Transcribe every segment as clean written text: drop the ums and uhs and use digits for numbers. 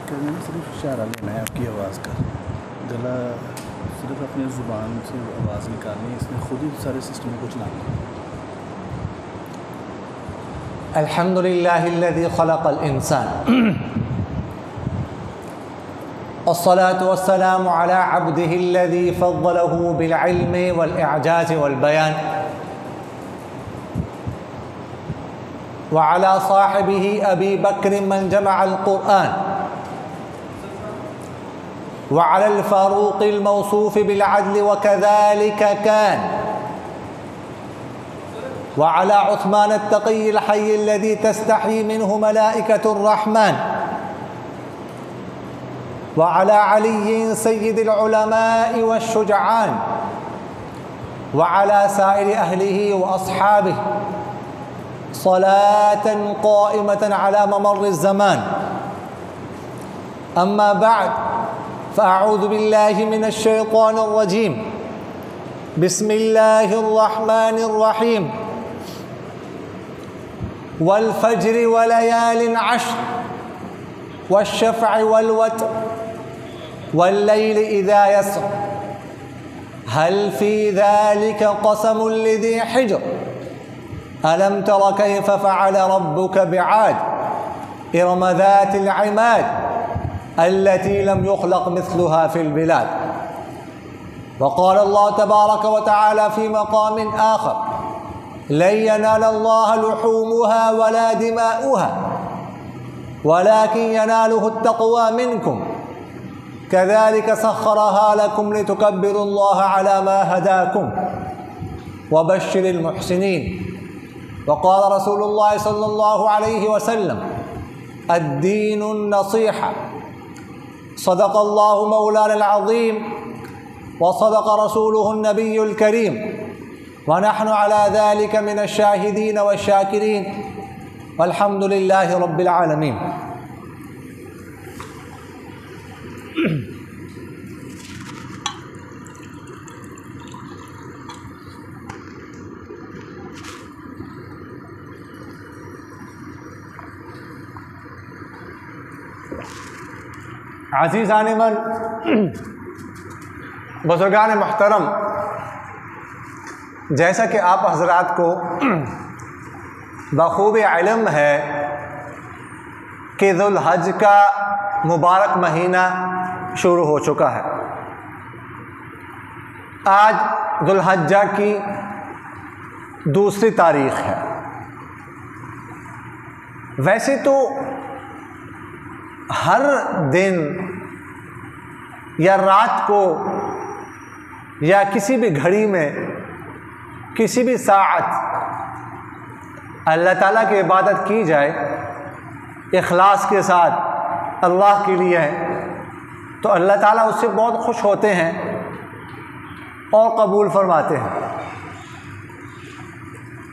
करने में सिर्फ इशारा लेना है आपकी आवाज़ का, गला सिर्फ अपनी ज़ुबान से आवाज़ निकालनी है, इसमें खुद ही सारे सिस्टम को चलाना है। अल्हम्दुलिल्लाहिल्लज़ी खलक़ल इंसान वस्सलातु वस्सलामु अला अब्दिहिल्लज़ी फ़द्दलहु बिल इल्मि वल इअजाज़ि वल बयान व अला साहिबिही अबी बक्र मन जमअल क़ुरआन व अलल फ़ारूक़िल मौसूफ़ बिल अदल व कज़ालिका कान व अला उस्मान अत्तक़िय्यिल हय्यिल्लज़ी तस्तही मिन्हु मलाइकतुर रहमान व अला अलिय्यिन सय्यिदिल उलमाइ वश्शुजआन व अला साइरि अहलिही व अस्हाबिही सलातन क़ाइमतन अला ममर्रिज़ ज़मान। अम्मा बअद फ़अऊज़ु बिल्लाहि मिनश शैतानिर रजीम। बिस्मिल्लाहिर रहमानिर रहीम। वल फ़ज्रि व लयालिन अश्र वश्शफ़अ वल वत्र वल्लैलि इज़ा यसर हल फ़ी ज़ालिका क़समुन लिज़ी हिज्र अलम तर कैफ़ फ़अल रब्बुक बिआद इरम ज़ातिल इमाद अल्लती लम युख़लक़ मिस्लुहा फ़िल बिलाद। वक़ाल अल्लाहु तबारक व तआला फ़ी मक़ामिन आख़र लन यनालल्लाह लुहूमुहा वला दिमाउहा वलाकिन यनालुहु अत्तक़वा मिनकुम कज़ालिका सख़्ख़रहा लकुम लितुकब्बिरुल्लाह अला मा हदाकुम व बश्शिरिल मुहसिनीन। वक़ाल रसूलुल्लाह सल्लल्लाहु अलैहि वसल्लम अद्दीनुन नसीहा सदक़ल्लाहु मौलानल अज़ीम व सदक़ रसूलुहुन नबियुल करीम व नहनु अला ज़ालिका मिनश शाहिदीन व शाकिरीन वल्हम्दुलिल्लाहि रब्बिल आलमीन। अज़ीज़ान मन, बुज़ुर्गान मुहतरम, जैसा कि आप हज़रात को बख़ूबी इल्म है कि ज़ुल्हज का मुबारक महीना शुरू हो चुका है। आज ज़ुल्हज्जा की दूसरी तारीख़ है। वैसे तो हर दिन या रात को या किसी भी घड़ी में किसी भी साअत अल्लाह ताला की इबादत की जाए इखलास के साथ अल्लाह के लिए तो अल्लाह ताला उससे बहुत खुश होते हैं और कबूल फरमाते हैं।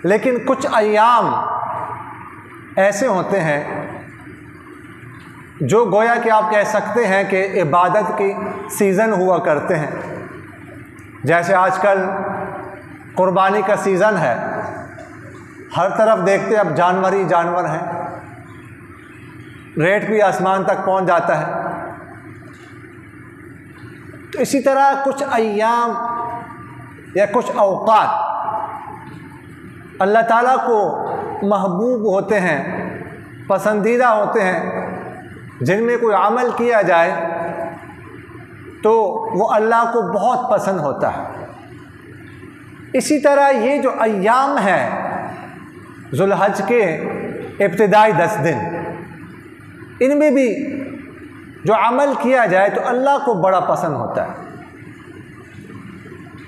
लेकिन कुछ अय्याम ऐसे होते हैं जो गोया कि आप कह सकते हैं कि इबादत की सीज़न हुआ करते हैं। जैसे आजकल कुर्बानी का सीज़न है, हर तरफ देखते अब जानवर ही जानवर हैं, रेट भी आसमान तक पहुंच जाता है। तो इसी तरह कुछ अय्याम या कुछ औक़ात अल्लाह ताला को महबूब होते हैं, पसंदीदा होते हैं, जिनमें कोई अमल किया जाए तो वो अल्लाह को बहुत पसंद होता है। इसी तरह ये जो अय्याम हैं ज़ुल्हज के इब्तिदाई 10 दिन, इनमें भी जो अमल किया जाए तो अल्लाह को बड़ा पसंद होता है।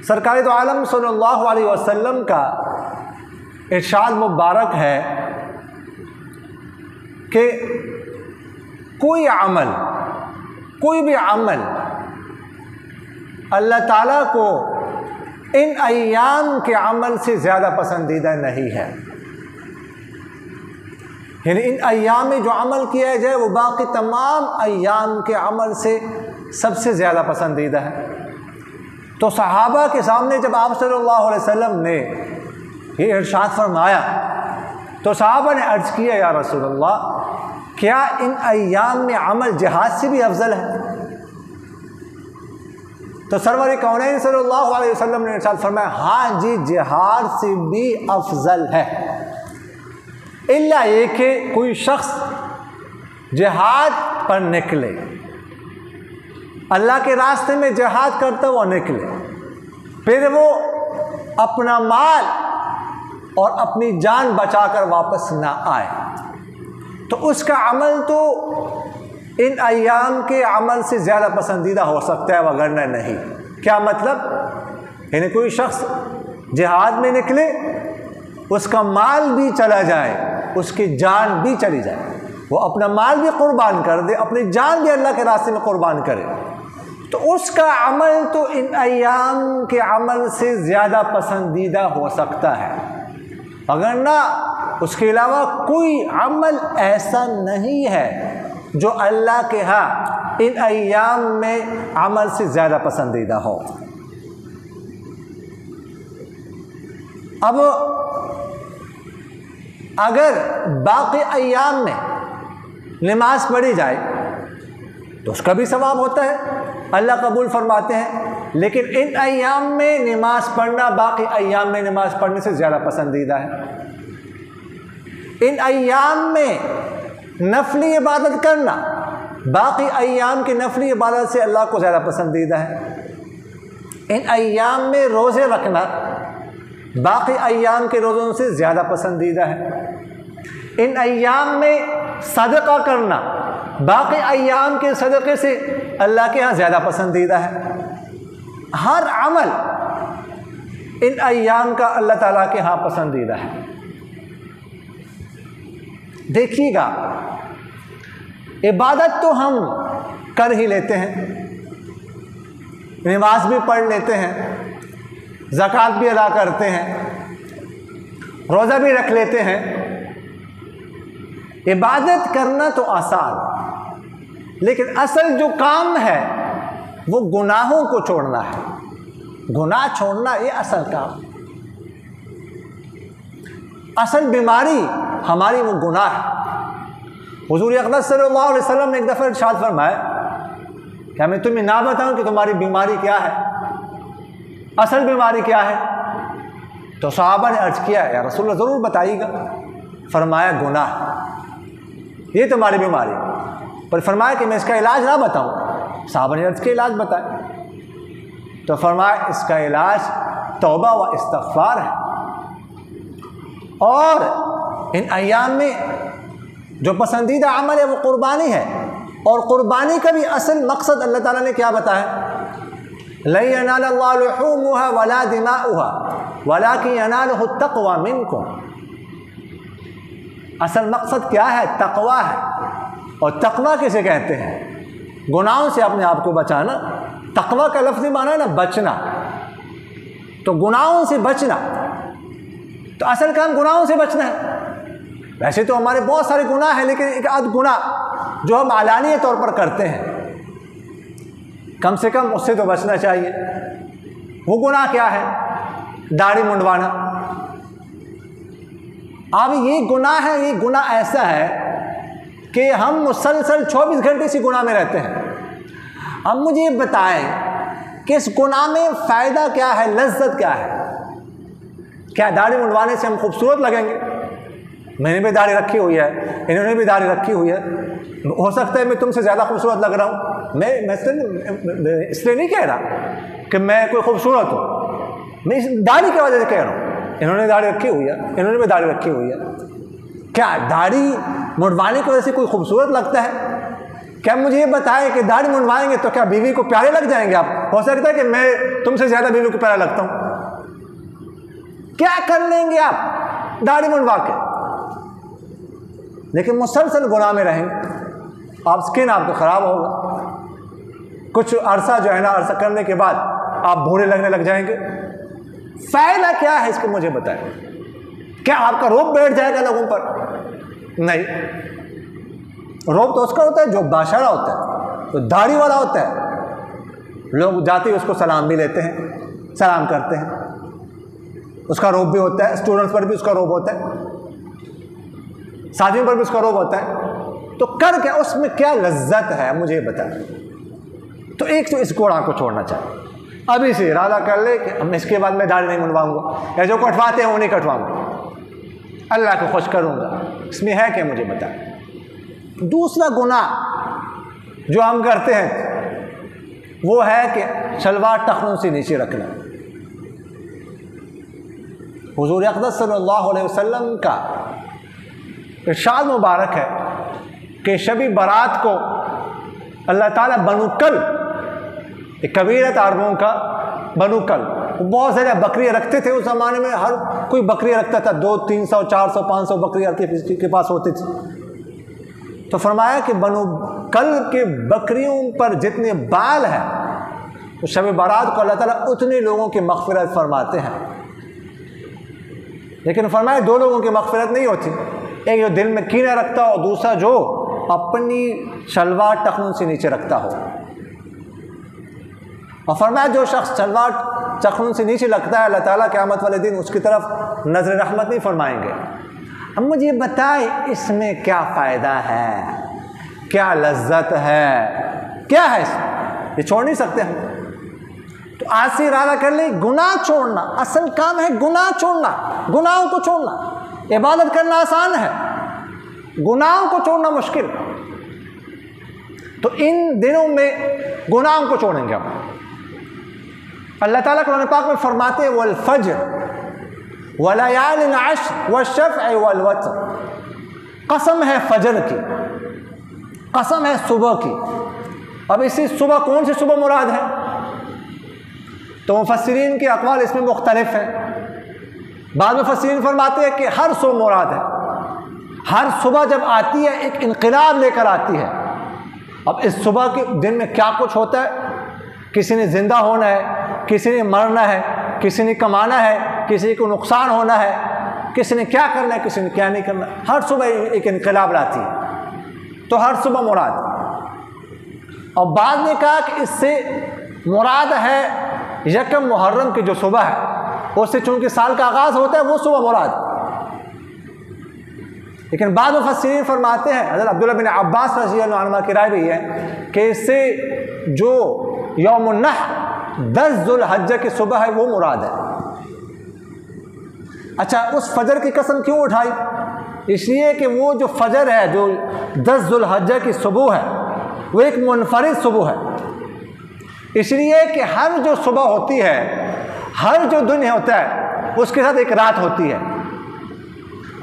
सरकार दो आलम सल्लल्लाहु अलैहि वसल्लम का इरशाद मुबारक है कि कोई अमल, कोई भी अमल अल्लाह ताला को इन अय्याम के अमल से ज़्यादा पसंदीदा नहीं है। यानी इन अय्याम में जो अमल किया जाए वो बाकी तमाम अय्याम के अमल से सबसे ज़्यादा पसंदीदा है। तो सहाबा के सामने जब आप सल्लल्लाहु अलैहि वसल्लम ने ये इरशाद फरमाया तो सहाबा ने अर्ज़ किया, या रसूलल्लाह क्या इन अय्याम में अमल जिहाद से भी अफजल है? तो सरवर कौनैन सल्लल्लाहु अलैहि वसल्लम ने इरशाद फरमाया, हाँ जी, जिहाद से भी अफजल है, इल्ला ये कि कोई शख्स जिहाद पर निकले, अल्लाह के रास्ते में जिहाद करता हुआ निकले, फिर वो अपना माल और अपनी जान बचाकर वापस ना आए, तो उसका अमल तो इन अय्याम के अमल से ज़्यादा पसंदीदा हो सकता है, वगरना नहीं। क्या मतलब? यानी कोई शख्स जिहाद में निकले, उसका माल भी चला जाए, उसकी जान भी चली जाए, वो अपना माल भी कुर्बान कर दे, अपनी जान भी अल्लाह के रास्ते में कुर्बान करे, तो उसका अमल तो इन अय्याम के अमल से ज़्यादा पसंदीदा हो सकता है, वगरना उसके अलावा कोई अमल ऐसा नहीं है जो अल्लाह के यहाँ इन अय्याम में अमल से ज़्यादा पसंदीदा हो। अब अगर बाकी अय्याम में नमाज पढ़ी जाए तो उसका भी सवाब होता है, अल्लाह कबूल फरमाते हैं, लेकिन इन अय्याम में नमाज पढ़ना बाकी अय्याम में नमाज पढ़ने से ज़्यादा पसंदीदा है। इन अय्याम में नफली इबादत करना बाकी अय्याम की नफली इबादत से अल्लाह को ज़्यादा पसंदीदा है। इन अय्याम में रोज़े रखना बाकी अय्याम के रोज़ों से ज़्यादा पसंदीदा है। इन अय्याम में सदका करना बाकी अय्याम के सदक़े से अल्लाह के यहाँ ज़्यादा पसंदीदा है। हर अमल इन अय्याम का अल्लाह ताला के यहाँ पसंदीदा है। देखिएगा, इबादत तो हम कर ही लेते हैं, नमाज भी पढ़ लेते हैं, ज़कात भी अदा करते हैं, रोज़ा भी रख लेते हैं। इबादत करना तो आसान, लेकिन असल जो काम है वो गुनाहों को छोड़ना है। गुनाह छोड़ना ये असल काम, असल बीमारी हमारी वो गुनाह है। हुज़ूर अक़दस सल्लल्लाहु अलैहि वसल्लम ने एक दफ़ा इरशाद फरमाया, क्या मैं तुम्हें ना बताऊं कि तुम्हारी बीमारी क्या है, असल बीमारी क्या है? तो सहाबा ने अर्ज़ किया, या रसूल अल्लाह ज़रूर बताइएगा। फरमाया गुनाह, ये तुम्हारी बीमारी। पर फरमाया कि मैं इसका इलाज ना बताऊं। सहाबा ने अर्ज़ किया इलाज बताए, तो फरमाया इसका इलाज तौबा व इस्तिग़फ़ार है। और इन अय्याम में जो पसंदीदा अमल है वो कुर्बानी है, और कुर्बानी का भी असल मकसद अल्लाह ताला ने क्या बताया? ला यनालुल्लाहु लुहूमुहा वला दिमाउहा वलाकिन यनालुहु तक़वा मिनकुम। असल मकसद क्या है? तक़वा है। और तक़वा किसे कहते हैं? गुनाहों से अपने आप को बचाना। तक़वा का लफ्ज़ी माना है ना बचना, तो गुनाहों से बचना, तो असल काम गुनाहों से बचना है। वैसे तो हमारे बहुत सारे गुनाह हैं, लेकिन एक आध गुनाह जो हम आलानिया तौर पर करते हैं, कम से कम उससे तो बचना चाहिए। वो गुनाह क्या है? दाढ़ी मुंडवाना। अब ये गुनाह है, ये गुनाह ऐसा है कि हम मुसलसल 24 घंटे इसी गुनाह में रहते हैं। अब मुझे ये बताएं कि इस गुनाह में फ़ायदा क्या है, लज्जत क्या है? क्या दाढ़ी मुंडवाने से हम खूबसूरत लगेंगे? मैंने भी दाढ़ी रखी हुई है, इन्होंने भी दाढ़ी रखी हुई है, हो सकता है मैं तुमसे ज़्यादा खूबसूरत लग रहा हूँ। मैं इसलिए नहीं कह रहा कि मैं कोई खूबसूरत हूँ, मैं इस दाढ़ी की वजह से कह रहा हूँ। इन्होंने दाढ़ी रखी हुई है, इन्होंने भी दाढ़ी रखी हुई है। क्या दाढ़ी मुंडवाने की वजह से कोई खूबसूरत लगता है? क्या मुझे ये बताएं कि दाढ़ी मुंडवाएंगे तो क्या बीवी को प्यारे लग जाएंगे आप? हो सकता है कि मैं तुमसे ज़्यादा बीवी को प्यारा लगता हूँ। क्या कर लेंगे आप दाढ़ी मुंडवा के? लेकिन मुसलसल गुनाह में रहेंगे, आप स्किन आपको ख़राब होगा। कुछ अरसा जो है ना, अरसा करने के बाद आप भूरे लगने लग जाएंगे। फ़ायदा क्या है इसको मुझे बताएं। क्या आपका रोब बैठ जाएगा लोगों पर? नहीं, रोब तो उसका होता है जो बाशरा होता है, तो दाढ़ी वाला होता है। लोग जाते ही उसको सलाम भी लेते हैं, सलाम करते हैं, उसका रोब भी होता है। स्टूडेंट्स पर भी उसका रोब होता है, साथियों पर भी उसका रोब होता है। तो कर क्या, उसमें क्या लज्जत है मुझे बता। तो एक तो इस गुनाह को छोड़ना चाहिए, अभी से इरादा कर ले कि हम इसके बाद मैं दाढ़ी नहीं मुंडवाऊंगा, या जो कटवाते हैं वो नहीं कटवाऊंगा, अल्लाह को खुश करूंगा। इसमें है क्या मुझे बता। दूसरा गुनाह जो हम करते हैं वो है कि शलवार टखनों से नीचे रखना। हुजूर अक़दस सल्लल्लाहु अलैहि वसल्लम का इरशाद मुबारक है कि शबी बारात को अल्लाह ताला बनु कल, एक कबीरत अरबों का बनु कल, बहुत ज़्यादा बकरियाँ रखते थे उस ज़माने में, हर कोई बकरियाँ रखता था, 200, 300, 400, 500 बकरियाँ के पास होती थी। तो फरमाया कि बनु कल के बकरियों पर जितने बाल हैं तो शब बारात को अल्लाह ताला उतने लोगों की मग़फ़िरत फरमाते हैं। लेकिन फरमाया दो लोगों की मग़फ़िरत नहीं होती, एक जो दिल में कीना रखता हो, दूसरा जो अपनी शलवार टखनों से नीचे रखता हो। और फरमाया जो शख्स शलवार टखनों से नीचे लगता है अल्लाह ताला क़यामत वाले दिन उसकी तरफ नज़र रहमत नहीं फरमाएंगे। अब मुझे बताए इसमें क्या फ़ायदा है, क्या लज्जत है, क्या है इसमें, ये छोड़ नहीं सकते हम। तो आज से इरादा कर ले, गुनाह छोड़ना असल काम है, गुनाह छोड़ना, गुनाहों को छोड़ना। इबादत करना आसान है, गुनाहों को छोड़ना मुश्किल। तो इन दिनों में गुनाहों को छोड़ेंगे हम। अल्लाह ताला कुरान पाक में फरमाते हैं वल फज्र वलयालिन अश्र वश्शफ़अ वल वत्र, कसम है फजर की, कसम है सुबह की। अब इसी सुबह कौन सी सुबह मुराद है? तो मुफस्सिरीन के अक़वाल इसमें मुख्तलिफ हैं। बाद मुफस्सिरीन फरमाते हैं कि हर सुबह मुराद है। हर सुबह जब आती है एक इनक़िलाब लेकर आती है। अब इस सुबह के दिन में क्या कुछ होता है, किसी ने ज़िंदा होना है, किसी ने मरना है, किसी ने कमाना है, किसी को नुकसान होना है, किसी ने क्या करना है, किसी ने क्या नहीं करना। हर सुबह एक इनक़िलाब लाती है, तो हर सुबह मुराद। और बाद ने कहा कि इससे मुराद है यकम मुहर्रम की जो सुबह है, उससे चूँकि साल का आगाज़ होता है वो सुबह मुराद। लेकिन बाद मुफस्सिरीन फरमाते हैं, हज़रत अब्दुल्लाह बिन अब्बास रज़ी अल्लाह अन्हुमा की राय भी है कि इससे जो यौमुन नहर 10 ज़ुल्हज्जा की सुबह है वो मुराद है। अच्छा, उस फजर की कसम क्यों उठाई? इसलिए कि वो जो फजर है, जो 10 ज़ुल्हज्जा की सुबह है, वो एक मुनफरिद सुबह है। इसलिए कि हर जो सुबह होती है, हर जो दिन होता है, उसके साथ एक रात होती है।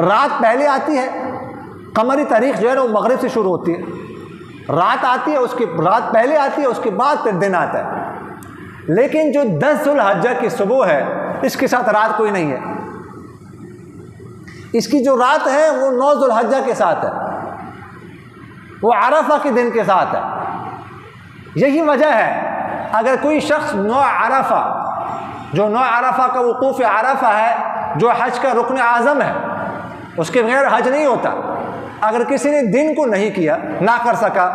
रात पहले आती है, कमरी तारीख जो है ना वो मगरिब से शुरू होती है, रात आती है, उसकी रात पहले आती है, उसके बाद फिर दिन आता है। लेकिन जो 10 ज़ुल्हज्जा की सुबह है, इसके साथ रात कोई नहीं है। इसकी जो रात है वो 9 ज़ुल्हज्जा के साथ है, वो अरफा के दिन के साथ है। यही वजह है अगर कोई शख्स 9 अरफा, जो 9 अरफा का वक़ूफ़ अरफा है, जो हज का रुकन आज़म है, उसके बगैर हज नहीं होता। अगर किसी ने दिन को नहीं किया, ना कर सका,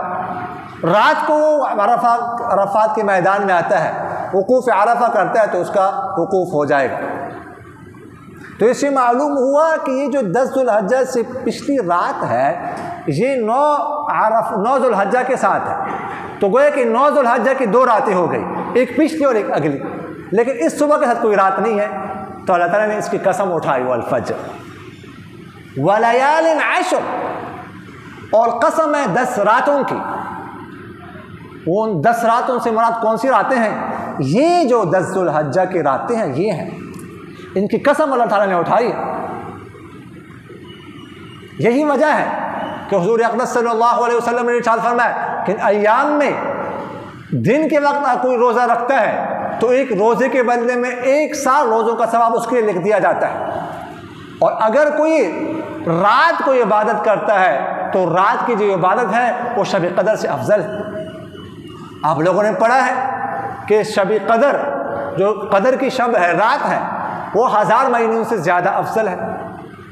रात को वो अरफात के मैदान में आता है, वक़ूफ़ अरफा करता है, तो उसका वक़ूफ़ हो जाएगा। तो इससे मालूम हुआ कि ये जो 10 ज़ुल्हज्जा से पिछली रात है, ये 9 ज़ुल्हज्जा के साथ है। तो गोया कि 9 ज़ुल्हज्जा की 2 रातें हो गई, एक पिछली और एक अगली। लेकिन इस सुबह के साथ कोई रात नहीं है, तो अल्लाह ताला ने इसकी कसम उठाई वल फज्र वलयालिन अश्र, और कसम है 10 रातों की। वो उन 10 रातों से मुराद कौन सी रातें हैं? ये जो 10 ज़ुल्हज्जा की रातें हैं, ये हैं, इनकी कसम अल्लाह ताला ने उठाई है। यही वजह है कि हुज़ूर अक़दस सल्लल्लाहु अलैहि वसल्लम ने इरशाद फरमाया कि अय्याम में दिन के वक्त कोई रोज़ा रखता है तो एक रोज़े के बदले में 1 साल रोज़ों का सवाब उसके लिए लिख दिया जाता है। और अगर कोई रात को इबादत करता है तो रात की जो इबादत है वो शब कदर से अफजल है। आप लोगों ने पढ़ा है कि शब कदर, जो कदर की शब है, रात है, वो 1000 महीनों से ज़्यादा अफजल है।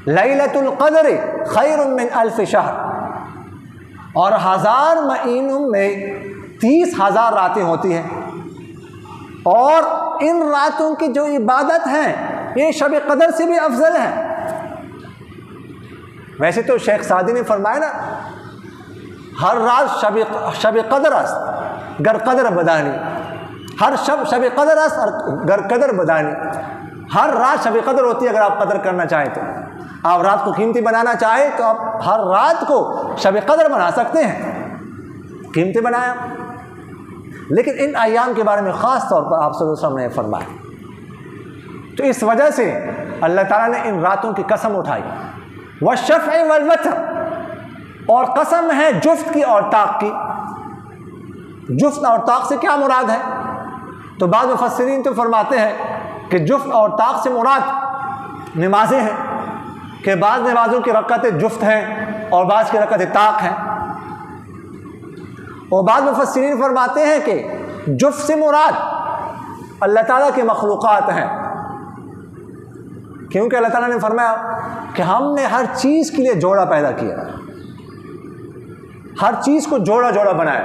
लैलतुल क़द्र खैरुम मिन अल्फ़ शहर, और 1000 महीनों में 30,000 रातें होती हैं। और इन रातों की जो इबादत है ये शब कदर से भी अफजल है। वैसे तो शेख सादी ने फरमाया ना हर रात शब कदर अस्त गर कदर बदानी, हर शब कदर अस्त और गर कदर बदानी। हर रात शब कदर होती है। अगर आप कदर करना चाहें तो, आप रात को कीमती बनाना चाहें तो आप हर रात को शब कदर बना सकते हैं, कीमती बनाया। लेकिन इन अय्याम के बारे में ख़ास तौर पर आप सल्लल्लाहु अलैहि वसल्लम ने फरमाया। तो इस वजह से अल्लाह ताला ने इन रातों की कसम उठाई। वश्शफ़अ वल-वतर, और कसम है जुफ्त की और ताक की। जुफ्त और ताक से क्या मुराद है? तो बाद मुफस्सिरीन तो फरमाते हैं कि जुफ्त और ताक से मुराद नमाजें हैं, कि बाद नमाजों की रकअतें जुफ्त हैं और बाद की रकअतें ताक हैं। और बाद मुफस्सिरीन फरमाते हैं कि जुफ्त से मुराद अल्लाह ताला के मखलूक़ात हैं, क्योंकि अल्लाह ताला ने फरमाया कि हमने हर चीज़ के लिए जोड़ा पैदा किया, हर चीज़ को जोड़ा जोड़ा बनाया।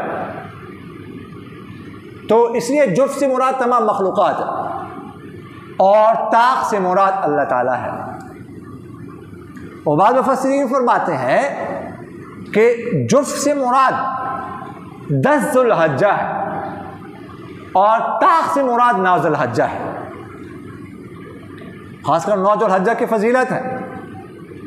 तो इसलिए जुफ्त से मुराद तमाम मखलूक़ात है और ताक से मुराद अल्लाह ताला है। और बाद मुफस्सिरीन फरमाते हैं कि जुफ्त से मुराद 10 ज़ुल्हज्जा है और ताक से मुराद 9 ज़ुल्हज्जा है। खासकर 9 ज़ुल्हज्जा की फजीलत है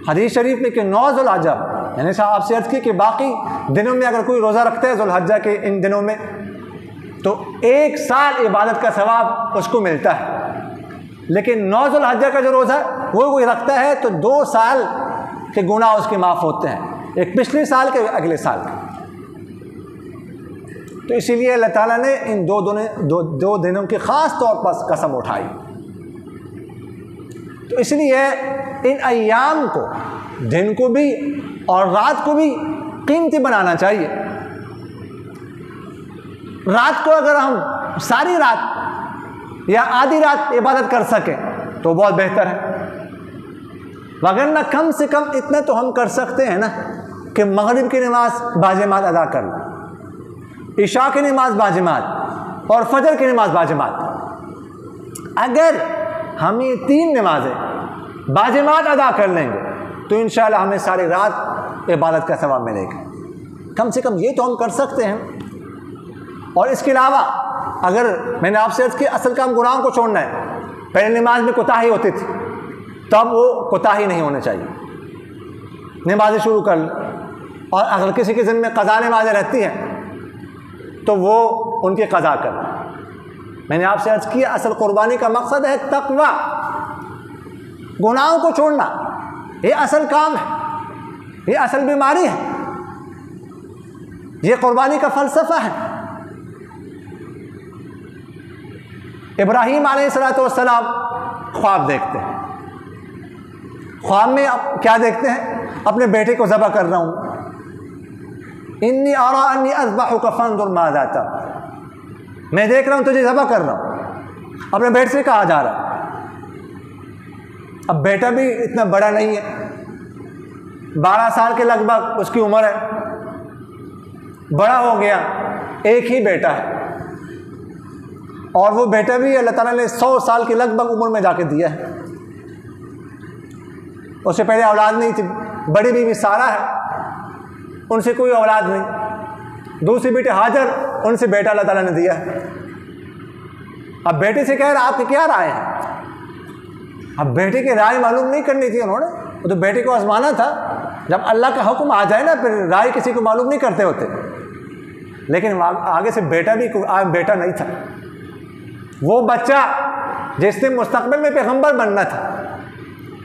हदीस शरीफ में कि 9 ज़ुल्हज्जा, मैंने आपसे अर्ज़ की कि बाकी दिनों में अगर कोई रोज़ा रखता है ज़ुल्हज्जा के इन दिनों में तो 1 साल इबादत का सवाब उसको मिलता है। लेकिन 9 ज़ुल्हज्जा का जो रोज़ा वो कोई रखता है तो 2 साल के गुनाह उसके माफ़ होते हैं, एक पिछले साल के अगले साल के। तो इसीलिए अल्लाह ताला ने इन दो दिनों की ख़ास तौर पर कसम उठाई। तो इसलिए इन अय्याम को, दिन को भी और रात को भी कीमती बनाना चाहिए। रात को अगर हम सारी रात या आधी रात इबादत कर सकें तो बहुत बेहतर है, वगरना कम से कम इतना तो हम कर सकते हैं ना कि मगरिब की नमाज बाजमात अदा कर लें, इशा की नमाज बाजमात और फजर की नमाज बाजमात। अगर हम ये 3 नमाजें बाजमात अदा कर लेंगे तो इंशाअल्लाह हमें सारी रात इबादत का सवाब मिलेगा। कम से कम ये तो हम कर सकते हैं। और इसके अलावा अगर मैंने आपसे अर्ज़ किया असल काम गुनाहों को छोड़ना है, पहले नमाज में कोताही होती थी, तब वो कोताही नहीं होनी चाहिए, नमाज़ें शुरू कर लें। और अगर किसी के ज़िम्मे क़ज़ा नमाज़ें रहती हैं तो वो उनकी क़ज़ा कर। मैंने आपसे अर्ज़ किया असल क़ुरबानी का मकसद है तक़वा, गुनाहों को छोड़ना, ये असल काम है, ये असल बीमारी है, ये क़ुरबानी का फ़लसफ़ा है। इब्राहीम अलैहिस्सलाम ख्वाब देखते हैं, ख्वाब में आप क्या देखते हैं? अपने बेटे को ज़बह कर रहा हूँ, इन्नी अरा अन्नी अज़बहुका फंज़ुर माज़ा तरा, मैं देख रहा हूँ तुझे ज़बह कर रहा हूँ। अपने बेटे से कहा जा रहा है। अब बेटा भी इतना बड़ा नहीं है, 12 साल के लगभग उसकी उम्र है, बड़ा हो गया, एक ही बेटा है और वो बेटा भी अल्लाह ताला ने 100 साल की लगभग उम्र में जाके दिया है। उससे पहले औलाद नहीं थी, बड़ी बीवी सारा है, उनसे कोई औलाद नहीं, दूसरी बेटे हाजर, उनसे बेटा अल्लाह ताला ने दिया है। अब बेटे से कह रहा आपकी क्या राय है? अब बेटे की राय मालूम नहीं करनी थी उन्होंने, वो तो बेटे को आजमाना था। जब अल्लाह का हुक्म आ जाए ना फिर राय किसी को मालूम नहीं करते होते। लेकिन आगे से बेटा भी बेटा नहीं था, वो बच्चा जिसने मुस्तकबिल में पैगंबर बनना था,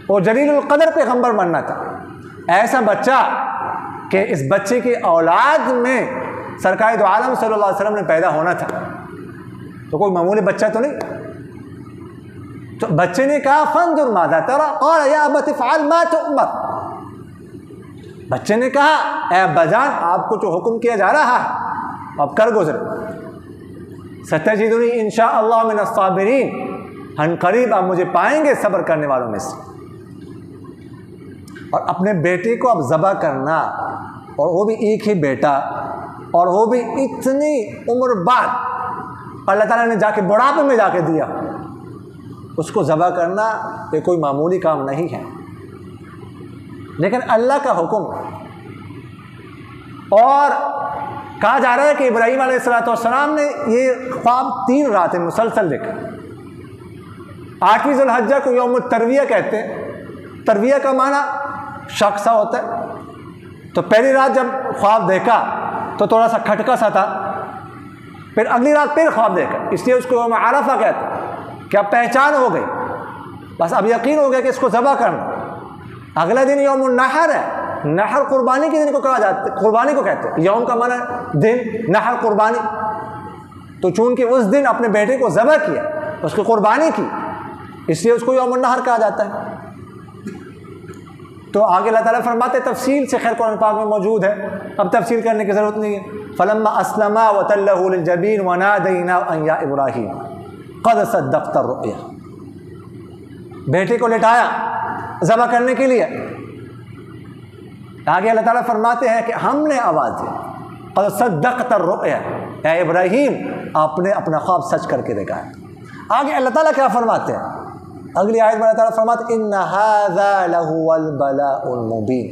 वो जलीलुल क़द्र पैगंबर बनना था, ऐसा बच्चा कि इस बच्चे की औलाद में सरकार दो आलम सल्लल्लाहु अलैहि वसल्लम ने पैदा होना था, तो कोई मामूली बच्चा तो नहीं। तो बच्चे ने कहा फंजुर माज़ा तरा क़ाल या अबति फ़अल मा तुअमर, बच्चे ने कहा ए अब्बाजान आपको जो हुक्म किया जा रहा है अब कर गुजरे। सतजिदुनी इंशाअल्लाह मिनस साबिरीन, हम करीब आप मुझे पाएंगे सब्र करने वालों में से। और अपने बेटे को अब ज़बह करना, और वो भी एक ही बेटा, और वो भी इतनी उम्र बाद अल्लाह ताला ने जाके बुढ़ापे में जाके दिया, उसको ज़बह करना ये कोई मामूली काम नहीं है। लेकिन अल्लाह का हुक्म, और कहा जा रहा है कि इब्राहीम अलैहिस्सलाम ने ये ख्वाब 3 रातें मुसलसल देखा। 8वीं ज़ुल्हज्जा को यौम तरविया कहते हैं। तरविया का माना शक सा होता है। तो पहली रात जब ख्वाब देखा तो थोड़ा सा खटका सा था, फिर अगली रात फिर ख्वाब देखा, इसलिए उसको यौम अरफा कहते हैं कि अब पहचान हो गई, बस अब यकीन हो गया कि इसको ज़बह करना। अगला दिन यौम नहर है। नहर कुर्बानी के दिन को कहा जाता है, कुर्बानी को कहते हैं। यौम का माना दिन, नहर कुर्बानी। तो चूंकि उस दिन अपने बेटे को ज़बह किया, उसकी कुर्बानी की, इसलिए उसको यौम नहर कहा जाता है। तो आगे अल्लाह ताला फरमाते तफसील से, खैर कुरान पाक में मौजूद है, अब तफसील करने की ज़रूरत नहीं है। फलम्मा अस्लमा वतल्लहु लिलजबीन वनादैनाहु अन या इब्राहीम क़द सद्दक़्ता रुया। बेटे को लिटाया ज़बह करने के लिए। आगे अल्लाह ताला फरमाते हैं कि हमने आवाज़ दी, क़द सद्दक़्ता रुया, ऐ इब्राहीम आपने अपना ख्वाब सच करके दिखाया। आगे अल्लाह ताला क्या फरमाते हैं, अगली आयत में अल्लाह ताला फरमाते इन्न हाज़ा लहुवल बलाउल मुबीन।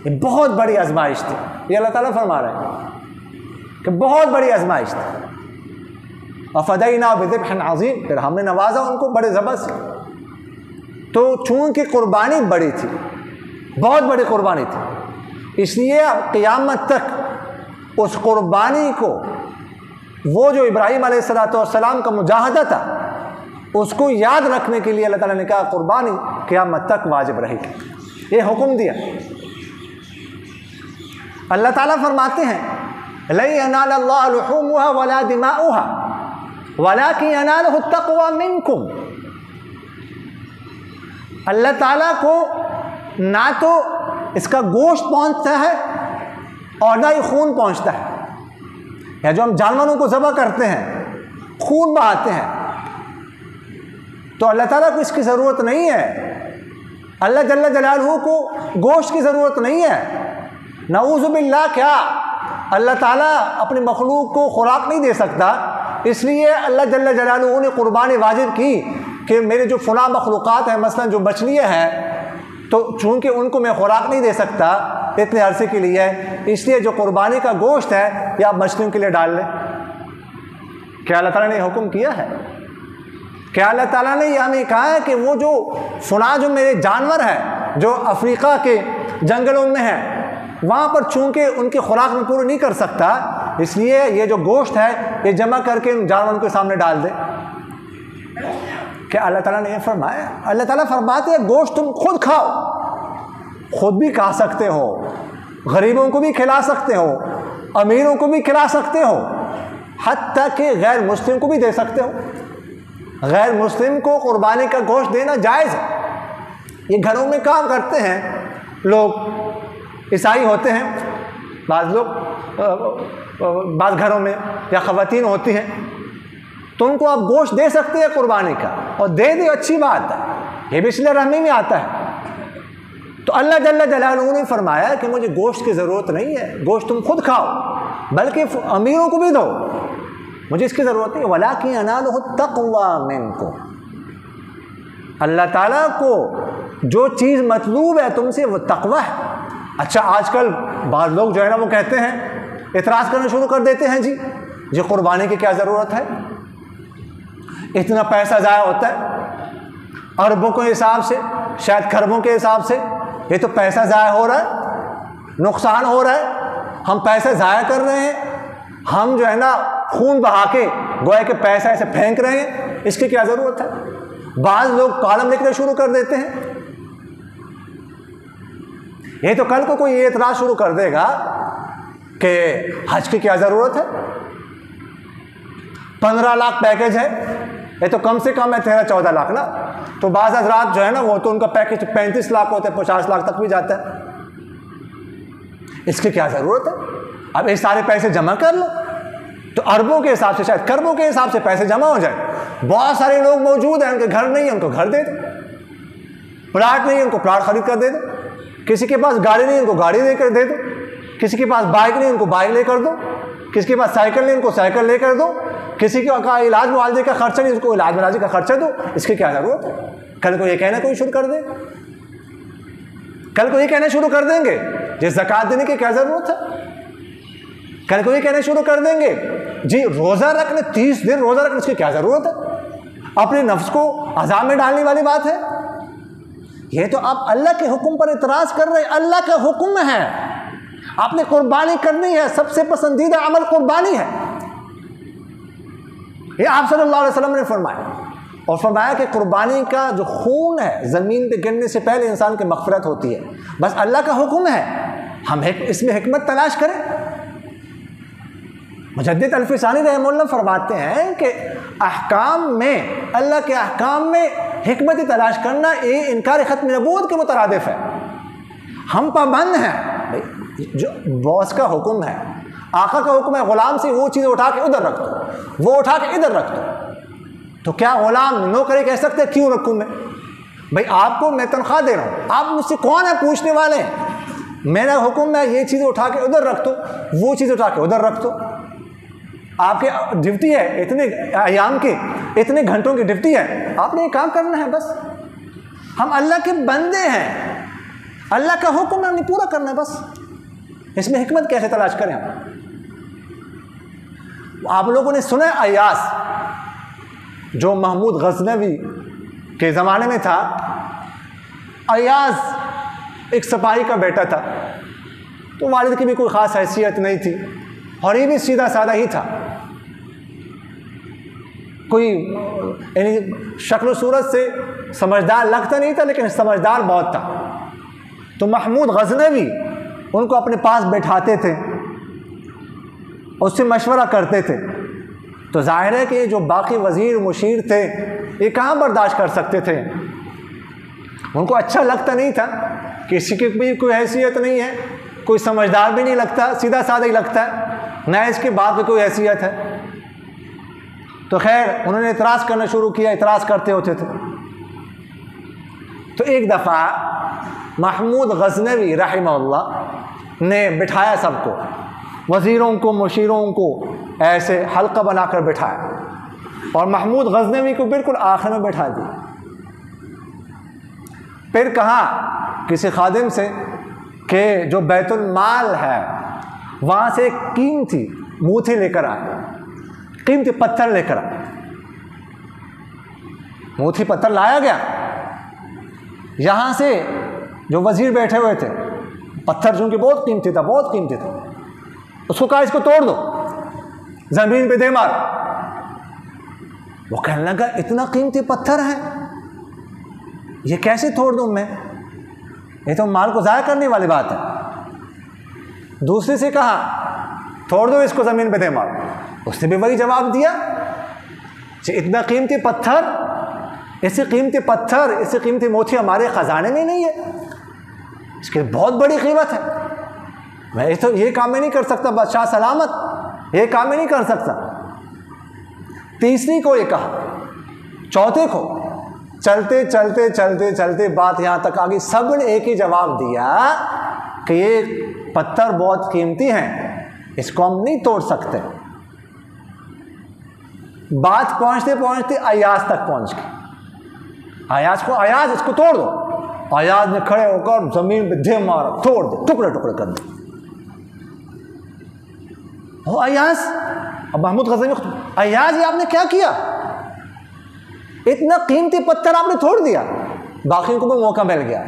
ये बहुत बड़ी आजमाइश थी। ये अल्लाह ताला फरमा रहे हैं कि बहुत बड़ी आजमाइश थी। वफ़दैना बिज़िब्हिन अज़ीम, फिर हमने नवाजा उनको बड़े ज़बर से। तो चूँकि कुर्बानी बड़ी थी, बहुत बड़ी कुर्बानी थी, इसलिए अब क़यामत तक उस कुर्बानी को, वो जो इब्राहीम अलैहिस्सलाम का मुजाहदा था, उसको याद रखने के लिए अल्लाह ताला ने कहा कुर्बानी क़यामत तक वाजिब रहेगी। ये हुक्म दिया। अल्लाह ताला फरमाते हैं ला यनालल्लाहु लुहूमुहा वला दिमाउहा वलाकिन यनालुहु तक़वा मिनकुम। अल्लाह ताला को ना तो इसका गोश्त पहुंचता है और ना ही खून पहुंचता है। या जो हम जानवरों को ज़बह करते हैं, खून बहाते हैं, तो अल्लाह ताला को इसकी ज़रूरत नहीं है। अल्लाह जल्ल जलालहू को गोश्त की ज़रूरत नहीं है। नऊज़ु बिल्लाह, क्या अल्लाह ताला अपनी मखलूक को खुराक नहीं दे सकता? इसलिए अल्लाह जल्ल जलालहू ने कुर्बानी वाजिब की कि मेरे जो फ़ुला मखलूक़ात हैं, मसलन जो मछलियाँ हैं, तो चूँकि उनको मैं खुराक नहीं दे सकता इतने अरसे के लिए, इसलिए जो कुर्बानी का गोश्त है या मछलियों के लिए डाल लें। क्या अल्लाह ताला ने हुक्म किया है? क्या अल्लाह ताला ने यह हमें कहा है कि वो जो फुला जो मेरे जानवर हैं जो अफ्रीका के जंगलों में हैं, वहाँ पर चूँकि उनकी खुराक में पूरी नहीं कर सकता, इसलिए ये जो गोश्त है ये जमा करके उन जानवरों के सामने डाल दे? क्या अल्लाह ताला ने ये फरमाया? अल्लाह ताला फरमाते हैं गोश्त तुम खुद खाओ, खुद भी खा सकते हो, गरीबों को भी खिला सकते हो, अमीरों को भी खिला सकते हो, हत्ता कि गैर मुस्लिम को भी दे सकते हो। गैर मुस्लिम को कुर्बानी का गोश्त देना जायज़ है। ये घरों में काम करते हैं लोग, ईसाई होते हैं बाज़ लोग, बाज़ घरों में या ख़वातीन होती हैं, तो उनको आप गोश्त दे सकते हैं कुर्बानी का, और दे दे अच्छी बात है, ये भी सिले रहमी में आता है। तो अल्लाह जल्ल जलालहू ने फरमाया कि मुझे गोश्त की ज़रूरत नहीं है, गोश्त तुम खुद खाओ, बल्कि अमीरों को भी दो, मुझे इसकी ज़रूरत नहीं। वलाकिन यनालुहु तक़वा मिनकुम, अल्लाह ताला को जो चीज़ मतलूब है तुमसे वो तक़वा है। अच्छा, आजकल बाद लोग जो है ना वो कहते हैं, इतराज़ करना शुरू कर देते हैं, जी कुर्बानी की क्या ज़रूरत है, इतना पैसा ज़ाया होता है अरबों के हिसाब से, शायद खरबों के हिसाब से, ये तो पैसा ज़ाया हो रहा है, नुकसान हो रहा है, हम पैसे ज़ाया कर रहे हैं, हम जो है ना खून बहा के गोया के पैसा ऐसे फेंक रहे हैं, इसकी क्या ज़रूरत है? बाज़ लोग कॉलम लिखना शुरू कर देते हैं। ये तो कल को कोई ये एतराज़ शुरू कर देगा कि हज की क्या ज़रूरत है, 15 लाख पैकेज है, ये तो कम से कम है 13-14 लाख ना। तो बाज़ हज़रात जो है ना वो तो उनका पैकेज 35 लाख होता है, 50 लाख तक भी जाता है, इसकी क्या ज़रूरत है? अब ये सारे पैसे जमा कर लो, तो अरबों के हिसाब से, शायद खरबों के हिसाब से पैसे जमा हो जाए। बहुत सारे लोग मौजूद हैं, उनके घर नहीं है, उनको घर दे दो, प्लाट नहीं है, उनको प्लाट खरीद कर दे दो, किसी के पास गाड़ी नहीं है, उनको गाड़ी लेकर दे दो, किसी के पास बाइक नहीं, उनको बाइक लेकर दो, किसी के पास साइकिल नहीं, उनको साइकिल लेकर दो, किसी का इलाज मुआवजे का खर्चा नहीं, उसको इलाज मुआवजे का खर्चा दो। इसकी क्या ज़रूरत है? कल को ये कहना कोई शुरू कर दे कल को ये कहना शुरू कर देंगे जी ज़कात देने की क्या ज़रूरत है। कल को ये कहना शुरू कर देंगे जी रोज़ा रखने 30 दिन रोज़ा रखने उसकी क्या ज़रूरत है, अपने नफ्स को अज़ाब में डालने वाली बात है। ये तो आप अल्लाह के हुक्म पर इतराज़ कर रहे हैं। अल्लाह का हुक्म है, आपने कुर्बानी करनी है, सबसे पसंदीदा अमल कुर्बानी है। ये आप सल्लल्लाहु अलैहि वसल्लम ने फरमाया, और फरमाया कि कुर्बानी का जो खून है ज़मीन पे गिरने से पहले इंसान की मग़फ़िरत होती है। बस अल्लाह का हुक्म है, हम इसमें हिकमत तलाश करें। मुजद्दिद अल्फ़िसानी रहमतुल्लाह फरमाते हैं कि अहकाम में, अल्लाह के अहकाम में हिकमत तलाश करना ये इनकार ख़त्म नबूवत के मुतरादिफ है। हम पाबंद हैं, जो बॉस का हुक्म है, आका का हुक्म है ग़ुलाम से वो चीज़ उठा के उधर रख दो, वो उठा के इधर रख दो, तो क्या ग़ुलाम नौकरी कह सकते हैं क्यों रखूँ मैं? भाई आपको मैं तनख्वाह दे रहा हूँ, आप मुझसे कौन है पूछने वाले हैं? मेरा हुक्म है ये चीज़ उठा के उधर रख दो, वो चीज़ उठा के उधर रख दो। आपके ड्यूटी है इतने अयाम की, इतने घंटों की ड्यूटी है, आपने ये काम करना है बस। हम अल्लाह के बंदे हैं, अल्लाह का हुक्म हमने पूरा करना है बस। इसमें हिकमत कैसे तलाश करें हम? आप लोगों ने सुना है अयास, जो महमूद गज़नवी के ज़माने में था। अयास एक सिपाही का बेटा था, तो वालिद की भी कोई ख़ास हैसियत नहीं थी और ये भी सीधा साधा ही था, कोई यानी शक्ल सूरत से समझदार लगता नहीं था, लेकिन समझदार बहुत था। तो महमूद गज़नवी उनको अपने पास बैठाते थे, उससे मशवरा करते थे। तो जाहिर है कि जो बाकी वज़ीर मुशीर थे ये कहाँ बर्दाश्त कर सकते थे, उनको अच्छा लगता नहीं था, किसी की भी कोई हैसियत नहीं है, कोई समझदार भी नहीं लगता, सीधा साधा ही लगता है, ना इसके बाप की कोई हैसियत है। तो खैर उन्होंने इतराज़ करना शुरू किया, इतराज़ करते होते थे। तो एक दफ़ा महमूद गज़नवी रहमहुल्लाह ने बिठाया सबको, वज़ीरों को मुशीरों को ऐसे हल्का बनाकर बिठाया और महमूद गज़नवी को बिल्कुल आखिर में बैठा दिया। फिर कहा किसी खादिम से कि जो बैतुल माल है वहाँ से कीमती मूठी लेकर आए, कीमती पत्थर लेकर आए। मूठी पत्थर लाया गया, यहाँ से जो वज़ीर बैठे हुए थे, पत्थर जो कि बहुत कीमती था, बहुत कीमती था, उसको कहा इसको तोड़ दो, ज़मीन पे दे मार। वो कहने लगा इतना कीमती पत्थर है, ये कैसे तोड़ दूँ मैं, ये तो माल को ज़ाया करने वाली बात है। दूसरे से कहा तोड़ दो इसको, ज़मीन पे दे मार। उसने भी वही जवाब दिया कि इतना कीमती पत्थर, ऐसे कीमती पत्थर, ऐसे कीमती मोती हमारे ख़जाने में नहीं है, इसकी बहुत बड़ी कीमत है, मैं तो ये काम में नहीं कर सकता, बादशाह सलामत ये काम में नहीं कर सकता। तीसरी को ये कहा, चौथे को, चलते चलते चलते चलते बात यहाँ तक आ गई, सब ने एक ही जवाब दिया कि ये पत्थर बहुत कीमती हैं, इसको हम नहीं तोड़ सकते। बात पहुँचते पहुँचते अयाज तक पहुँच गई। अयाज को, अयाज इसको तोड़ दो। अयाज ने खड़े होकर ज़मीन पे दे मारा, तोड़ दे, टुकड़े टुकड़े कर दे। हो अयाज, अब महमूद गज़नवी, अयाज ये आपने क्या किया, इतना कीमती पत्थर आपने तोड़ दिया। बाकियों को भी मौका मिल गया,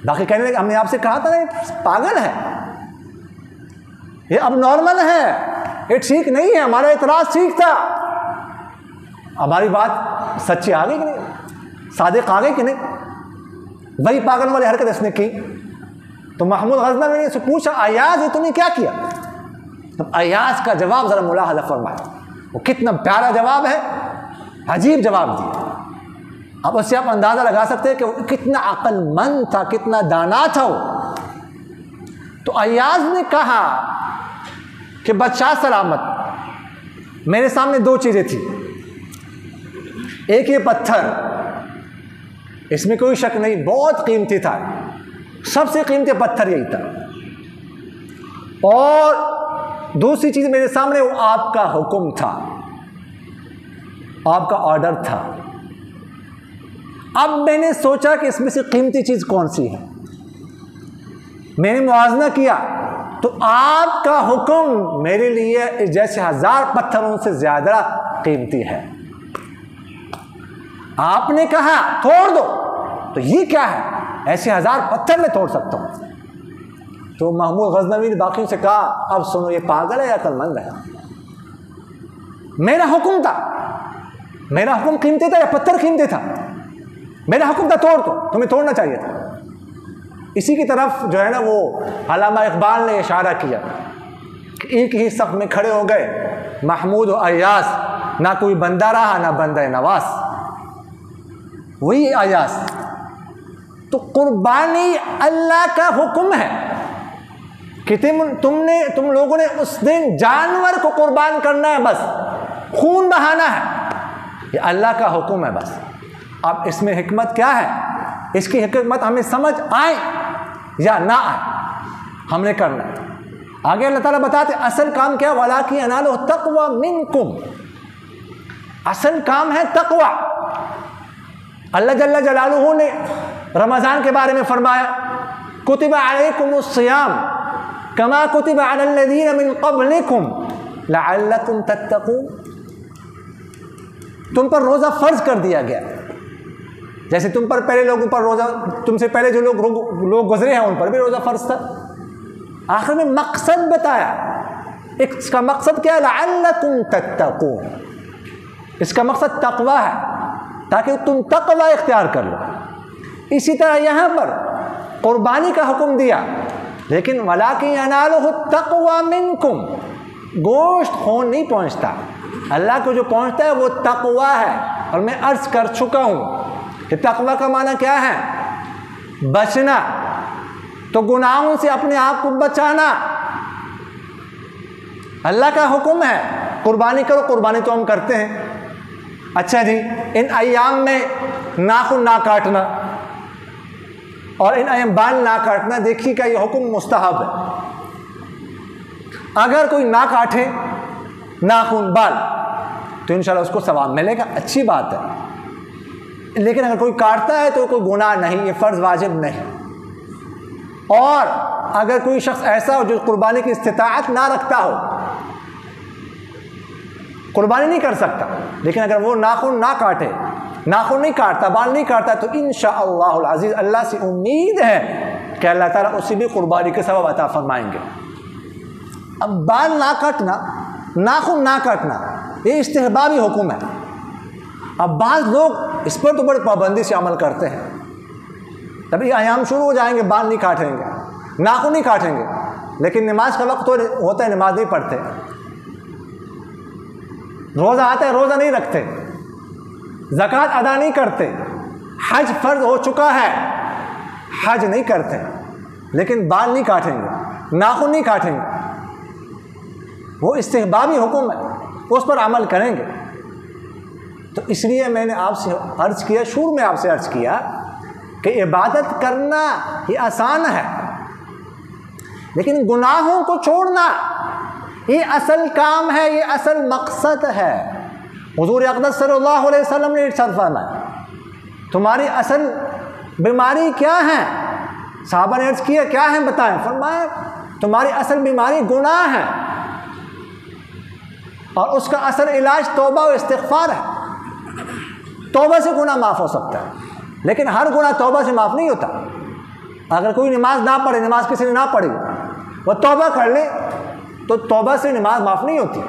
बाकी कहने लगे हमने आपसे कहा था ना, ये पागल है, ये अब नॉर्मल है, ये ठीक नहीं है, हमारा इतराज़ ठीक था। हमारी बात सच्ची आ गई कि नहीं, सादिक आ गई कि नहीं, वही पागल वाली हरकत इसने की। तो महमूद गज़नवी ने इससे पूछा अयाज ये तूने क्या किया? तो अयाज का जवाब ज़रा मुलाहज़ा फरमाया, वो कितना प्यारा जवाब है, अजीब जवाब दिया। अब उससे आप अंदाज़ा लगा सकते हैं कि वो कितना अक्लमंद था, कितना दाना था वो। तो अयाज ने कहा कि बादशाह सलामत, मेरे सामने दो चीज़ें थी, एक ये पत्थर, इसमें कोई शक नहीं बहुत कीमती था, सबसे कीमती पत्थर यही था, और दूसरी चीज़ मेरे सामने वो आपका हुक्म था, आपका ऑर्डर था। अब मैंने सोचा कि इसमें से कीमती चीज़ कौन सी है, मैंने मुआवजा किया तो आपका हुक्म मेरे लिए जैसे 1000 पत्थरों से ज़्यादा कीमती है। आपने कहा तोड़ दो, तो ये क्या है, ऐसे 1000 पत्थर मैं तोड़ सकता हूँ। तो महमूद गज़नवी ने बाकियों से कहा, अब सुनो, ये पागल है या अक्लमंद है? मेरा हुक्म था, मेरा हुक्म कीमती था या पत्थर कीमती था? मेरा हुक्म था तोड़ दो, तुम्हें तोड़ना चाहिए था। इसी की तरफ जो है ना, वो अल्लामा इकबाल ने इशारा किया कि एक ही सफ में खड़े हो गए महमूद और अय्यास, ना कोई बंदा रहा ना बंदा नवास, वही अय्यास। तो कुर्बानी अल्लाह का हुक्म है कि तुम लोगों ने उस दिन जानवर को कुर्बान करना है, बस खून बहाना है, ये अल्लाह का हुक्म है बस। अब इसमें हिकमत क्या है, इसकी हिकमत हमें समझ आए या ना आए, हमने करना है। आगे अल्लाह ताला बताते असल काम क्या, वलाकिन यनालुहु तक़वा मिनकुम, असल काम है तक़वा। अल्लाह जल्ल जलालुहु ने रमज़ान के बारे में फरमाया, कुतिबा अलैकुमुस सियाम कमा कुतिबा अलल लज़ीना मिन क़ब्लिकुम लअल्लकुम तत्तक़ून, तुम पर रोज़ा फ़र्ज कर दिया गया जैसे तुम पर पहले लोगों पर रोज़ा, तुमसे पहले जो लोग गुजरे हैं उन पर भी रोज़ा फ़र्ज था। आखिर में मकसद बताया, इसका मकसद क्या है, लअल्लकुम तत्तक़ून, इसका मकसद तक़वा है ताकि तुम तक़वा इख्तियार कर लो। इसी तरह यहाँ पर कुर्बानी का हुक्म दिया, लेकिन वलाकिन यनालुहु तक़वा मिनकुम, गोश्त खून नहीं पहुँचता, अल्लाह को जो पहुँचता है वो तक़वा है। और मैं अर्ज़ कर चुका हूँ कि तक़वा का माना क्या है, बचना, तो गुनाहों से अपने आप को बचाना। अल्लाह का हुक्म है कुर्बानी करो, कुर्बानी तो हम करते हैं। अच्छा जी, इन अय्याम में नाखून ना काटना और इन अय्याम बाल ना काटना, देखिए क्या ये हुक्म मुस्तहब है। अगर कोई ना काटे नाखून बाल तो इंशाल्लाह उसको सवाब मिलेगा, अच्छी बात है। लेकिन अगर कोई काटता है तो कोई गुनाह नहीं, ये फ़र्ज़ वाजिब नहीं। और अगर कोई शख्स ऐसा हो जो कुर्बानी की इस्तिताअत ना रखता हो, कुर्बानी नहीं कर सकता, लेकिन अगर वो नाखून ना काटे, नाखून नहीं काटता, बाल नहीं काटता, तो इंशाअल्लाहुल अज़ीज़ अल्लाह से उम्मीद है कि अल्लाह ताला उसी भी कुर्बानी के सबब अता फरमाएंगे। अब बाल ना काटना, नाखून ना काटना, ये इस्तिहबाबी हुक्म है। अब बाज़ लोग इस पर तो बड़ी पाबंदी से अमल करते हैं, तभी आयाम शुरू हो जाएंगे, बाल नहीं काटेंगे, नाखून नहीं काटेंगे, लेकिन नमाज का वक्त तो होता है, नमाज नहीं पढ़ते, रोज़ा आता है, रोज़ा नहीं रखते, ज़कात अदा नहीं करते, हज फ़र्ज हो चुका है, हज नहीं करते, लेकिन बाल नहीं काटेंगे, नाखून नहीं काटेंगे, वो इस्तिहबाबी हुक्म है, उस पर अमल करेंगे। तो इसलिए मैंने आपसे अर्ज़ किया, शुरू में आपसे अर्ज़ किया कि इबादत करना ये आसान है, लेकिन गुनाहों को छोड़ना ये असल काम है, ये असल मकसद है। हुज़ूर अक़दस सल्लल्लाहु अलैहि वसल्लम ने इरशाद फरमाया, तुम्हारी असल बीमारी क्या है? सहाबा ने अर्ज़ किया, क्या है बताएं? फरमाया, तुम्हारी असल बीमारी गुनाह है और उसका असल इलाज तौबा और इस्तिग़फ़ार है। तौबा से गुनाह माफ़ हो सकता है, लेकिन हर गुनाह तौबा से माफ़ नहीं होता। अगर कोई नमाज ना पढ़े, नमाज किसी ने ना पढ़ी, वह तौबा कर ले तो तौबा से नमाज माफ़ नहीं होती।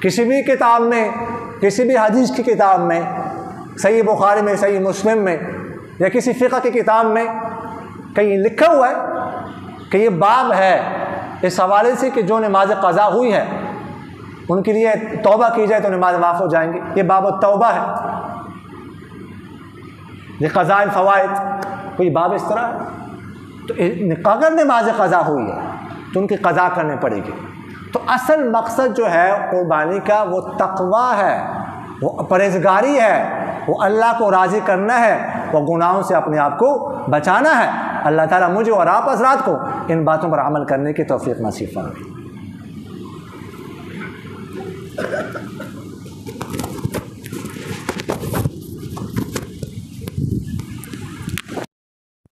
किसी भी किताब में, किसी भी हदीस की किताब में, सही बुखारी में, सही मुस्लिम में या किसी फ़िक़्ह की किताब में कहीं लिखा हुआ है कि ये बाब है इस हवाले से कि जो नमाज क़ज़ा हुई है उनके लिए तौबा की जाए तो नमाज माफ़ हो जाएंगी। ये बाब तौबा है, ये क़ज़ाए फ़वाइद, कोई बाब इस तरह है। तो अगर नमाज क़ज़ा हुई है तो उनकी क़ज़ा करनी पड़ेगी। तो असल मकसद जो है कुर्बानी का वो तक़वा है, वो परहेज़गारी है, वो अल्लाह को राज़ी करना है, वो गुनाहों से अपने आप को बचाना है। अल्लाह ताला मुझे और आप हज़रात को इन बातों पर अमल करने की तौफ़ीक़ नसीब फरमाए।